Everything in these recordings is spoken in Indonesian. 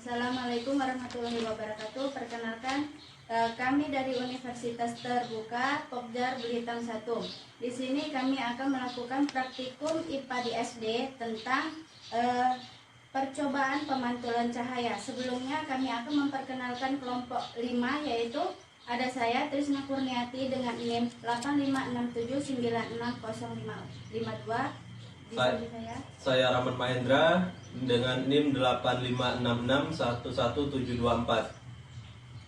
Assalamualaikum warahmatullahi wabarakatuh. Perkenalkan, kami dari Universitas Terbuka Pokjar Belitung 1. Di sini kami akan melakukan praktikum IPA di SD tentang percobaan pemantulan cahaya. Sebelumnya kami akan memperkenalkan kelompok 5, yaitu ada saya Trisna Kurniati dengan NIM 8567960552. Saya Rahman Mahendra dengan NIM 8566611724.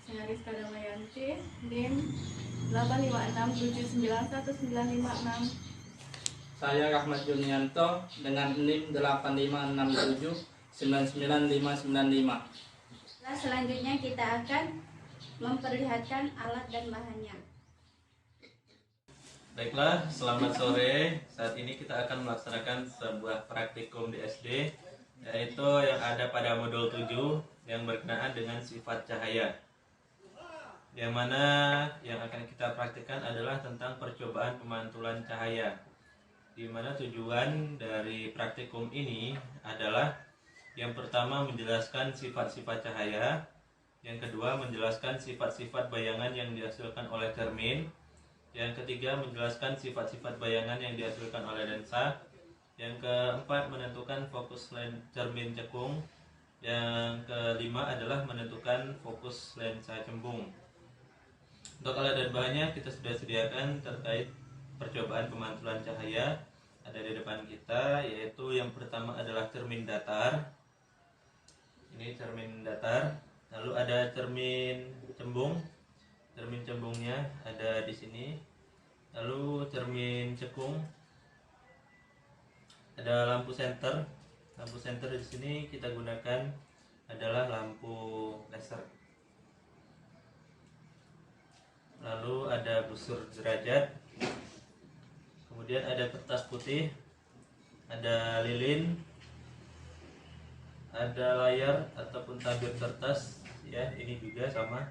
Saya Rizka Damayanti, NIM 8567919556. Saya Rahmat Junianto dengan NIM 8567999595. Selanjutnya kita akan memperlihatkan alat dan bahannya. Baiklah, selamat sore. Saat ini kita akan melaksanakan sebuah praktikum di SD, yaitu yang ada pada modul 7 yang berkenaan dengan sifat cahaya. Yang mana yang akan kita praktikkan adalah tentang percobaan pemantulan cahaya. Di mana tujuan dari praktikum ini adalah yang pertama menjelaskan sifat-sifat cahaya, yang kedua menjelaskan sifat-sifat bayangan yang dihasilkan oleh cermin, yang ketiga menjelaskan sifat-sifat bayangan yang dihasilkan oleh lensa, yang keempat menentukan fokus cermin cekung, yang kelima adalah menentukan fokus lensa cembung. Untuk alat dan bahannya kita sudah sediakan terkait percobaan pemantulan cahaya, ada di depan kita, yaitu yang pertama adalah cermin datar. Ini cermin datar. Lalu ada cermin cembung. Cermin cembungnya ada di sini. Lalu cermin cekung. Ada lampu senter. Lampu senter di sini kita gunakan adalah lampu laser. Lalu ada busur derajat. Kemudian ada kertas putih, ada lilin, ada layar ataupun tabir kertas, ya ini juga sama.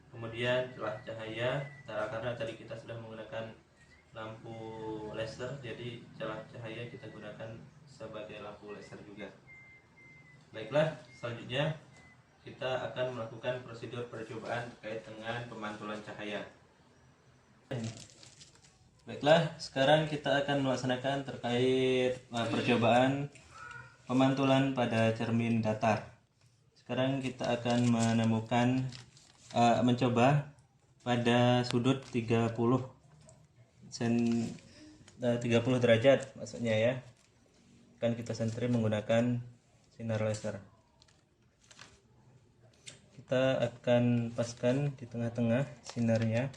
Kemudian celah cahaya, karena tadi kita sudah menggunakan lampu laser, jadi celah cahaya kita gunakan sebagai lampu laser juga. Baiklah, selanjutnya kita akan melakukan prosedur percobaan terkait dengan pemantulan cahaya. Baiklah, sekarang kita akan melaksanakan terkait percobaan pemantulan pada cermin datar. Sekarang kita akan mencoba pada sudut 30 derajat maksudnya ya. Akan kita sentri menggunakan sinar laser. Kita akan paskan di tengah-tengah sinarnya.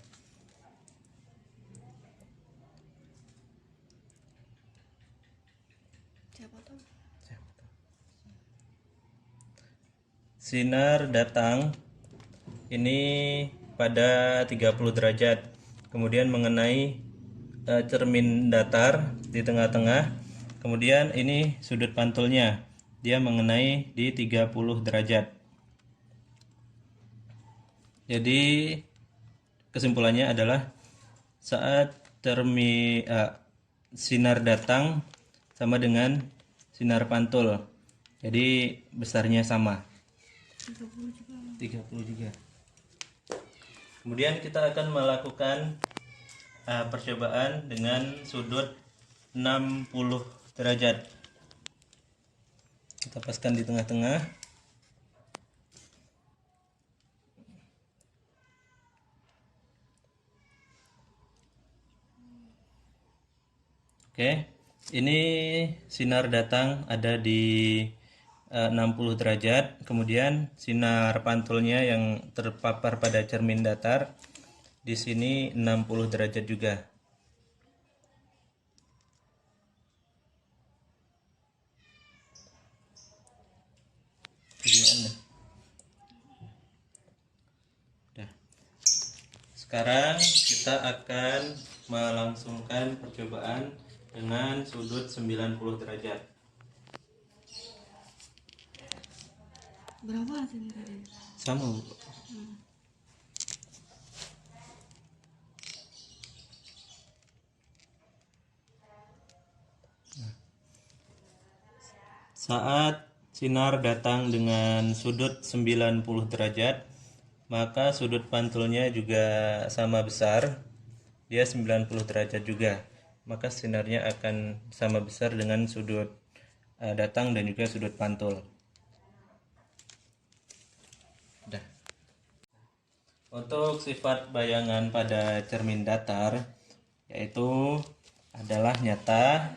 Sinar datang ini pada 30 derajat, kemudian mengenai cermin datar di tengah-tengah, kemudian ini sudut pantulnya, dia mengenai di 30 derajat. Jadi kesimpulannya adalah saat sinar datang sama dengan sinar pantul, jadi besarnya sama 30 juga. Kemudian kita akan melakukan percobaan dengan sudut 60 derajat. Kita paskan di tengah-tengah. Oke, ini sinar datang ada di 60 derajat, kemudian sinar pantulnya yang terpapar pada cermin datar di sini 60 derajat juga. Sekarang kita akan melangsungkan percobaan dengan sudut 90 derajat. Berapa hasilnya tadi? Sama, Bu. Saat sinar datang dengan sudut 90 derajat, maka sudut pantulnya juga sama besar, dia 90 derajat juga. Maka sinarnya akan sama besar dengan sudut datang dan juga sudut pantul. Udah. Untuk sifat bayangan pada cermin datar yaitu adalah nyata,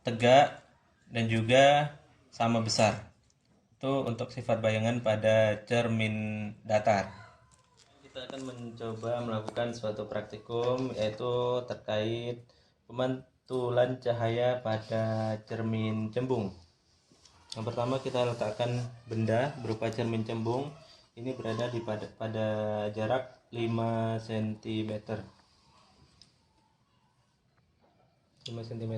tegak, dan juga sama besar. Itu untuk sifat bayangan pada cermin datar. Kita akan mencoba melakukan suatu praktikum yaitu terkait pemantulan cahaya pada cermin cembung. Yang pertama kita letakkan benda berupa cermin cembung. Ini berada pada jarak 5 cm. 5 cm.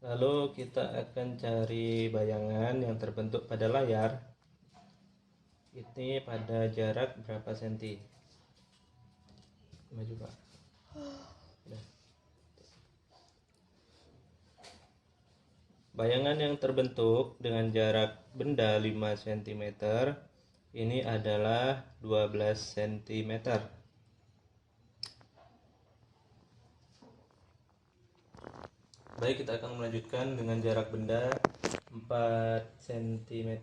Lalu kita akan cari bayangan yang terbentuk pada layar. Ini pada jarak berapa senti? Maju Pak. Nah. Bayangan yang terbentuk dengan jarak benda 5 cm ini adalah 12 cm. Baik, kita akan melanjutkan dengan jarak benda 4 cm.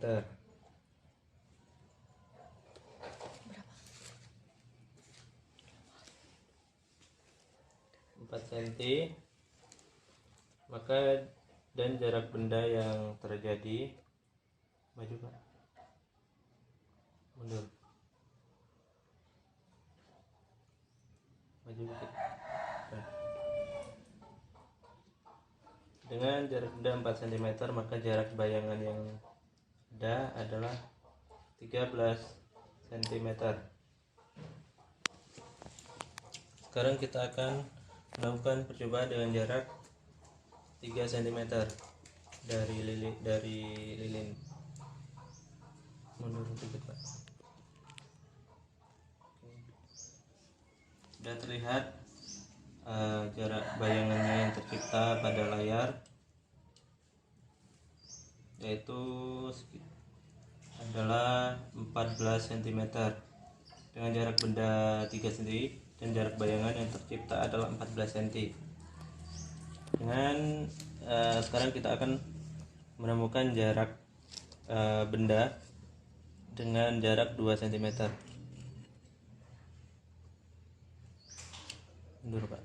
4 cm. Maka dan jarak benda yang terjadi, maju Pak, mundur, maju dikit. Nah. Dengan jarak benda 4 cm, maka jarak bayangan yang ada adalah 13 cm. Sekarang kita akan melakukan percobaan dengan jarak 3 cm dari lilin. Mundur sedikit Pak. Sudah terlihat jarak bayangannya yang tercipta pada layar, yaitu adalah 14 cm dengan jarak benda 3 cm dan jarak bayangan yang tercipta adalah 14 cm. Dengan sekarang kita akan menemukan jarak benda dengan jarak 2 cm. Mundur Pak.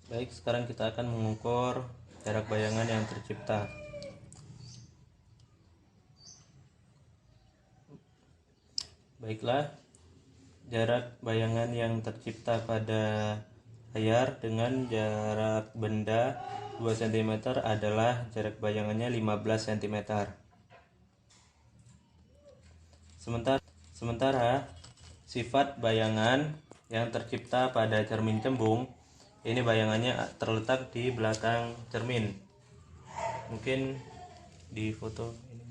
Baik, sekarang kita akan mengukur jarak bayangan yang tercipta. Baiklah, jarak bayangan yang tercipta pada layar dengan jarak benda 2 cm adalah jarak bayangannya 15 cm. Sementara sifat bayangan yang tercipta pada cermin cembung, ini bayangannya terletak di belakang cermin. Mungkin di foto ini.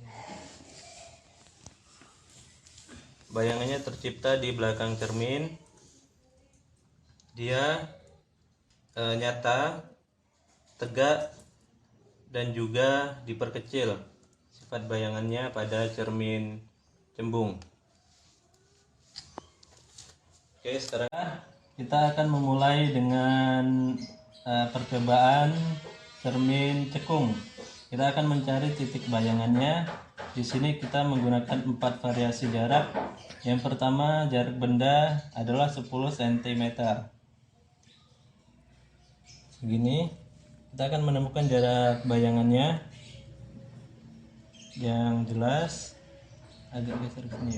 Bayangannya tercipta di belakang cermin. Dia nyata, tegak, dan juga diperkecil sifat bayangannya pada cermin cembung. Oke, sekarang kita akan memulai dengan percobaan cermin cekung. Kita akan mencari titik bayangannya. Di sini kita menggunakan 4 variasi jarak. Yang pertama, jarak benda adalah 10 cm. Segini. Kita akan menemukan jarak bayangannya yang jelas. Agak geser ke sini.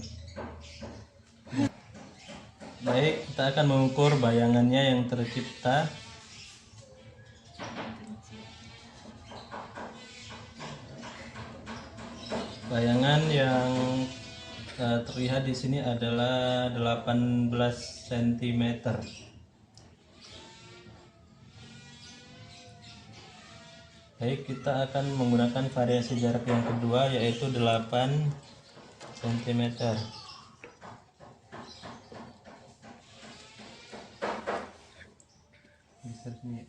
Baik, kita akan mengukur bayangannya yang tercipta. Bayangan yang terlihat di sini adalah 18 cm. Baik, kita akan menggunakan variasi jarak yang kedua, yaitu 8 cm. Geser sini.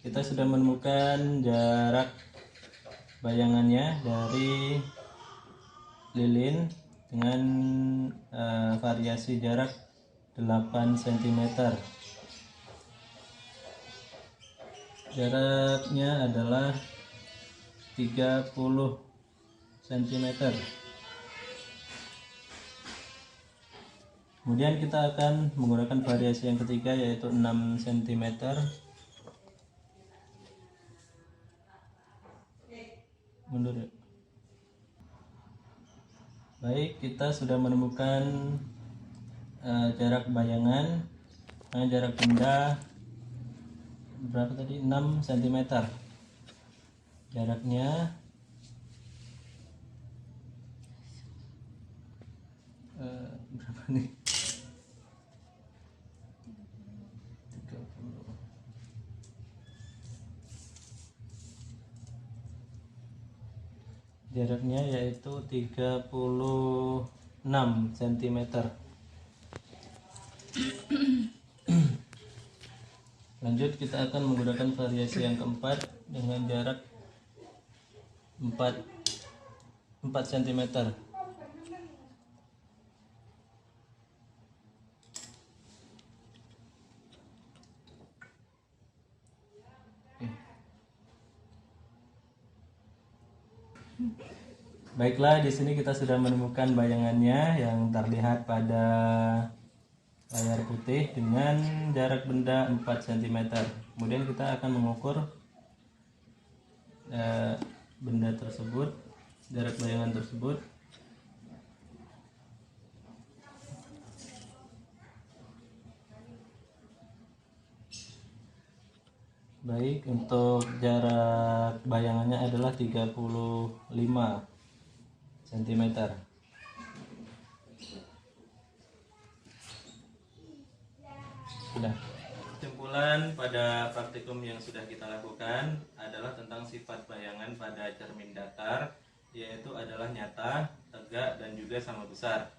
kita sudah menemukan jarak bayangannya dari lilin dengan variasi jarak 8 cm. Jaraknya adalah 30 cm. Kemudian kita akan menggunakan variasi yang ketiga, yaitu 6 cm. Mundur ya. Baik, kita sudah menemukan jarak bayangan dengan jarak benda berapa tadi? 6 cm. Jaraknya berapa nih? 30. Jaraknya yaitu 36 cm. Lanjut, kita akan menggunakan variasi yang keempat dengan jarak 4 cm. Baiklah, di sini kita sudah menemukan bayangannya yang terlihat pada layar putih dengan jarak benda 4 cm. Kemudian kita akan mengukur benda tersebut, jarak bayangan tersebut. Baik, untuk jarak bayangannya adalah 35 cm. Sudah. Kesimpulan pada praktikum yang sudah kita lakukan adalah tentang sifat bayangan pada cermin datar, yaitu adalah nyata, tegak, dan juga sama besar.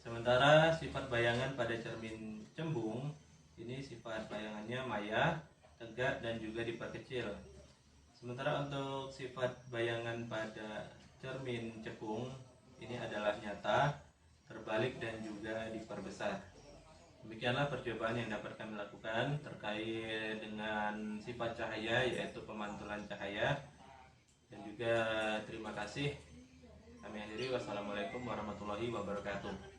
Sementara sifat bayangan pada cermin cembung, ini sifat bayangannya maya, tegak, dan juga diperkecil. Sementara untuk sifat bayangan pada cermin cekung, ini adalah nyata, terbalik, dan juga diperbesar. Demikianlah percobaan yang dapat kami lakukan terkait dengan sifat cahaya, yaitu pemantulan cahaya. Dan juga terima kasih. Kami akhiri. Wassalamualaikum warahmatullahi wabarakatuh.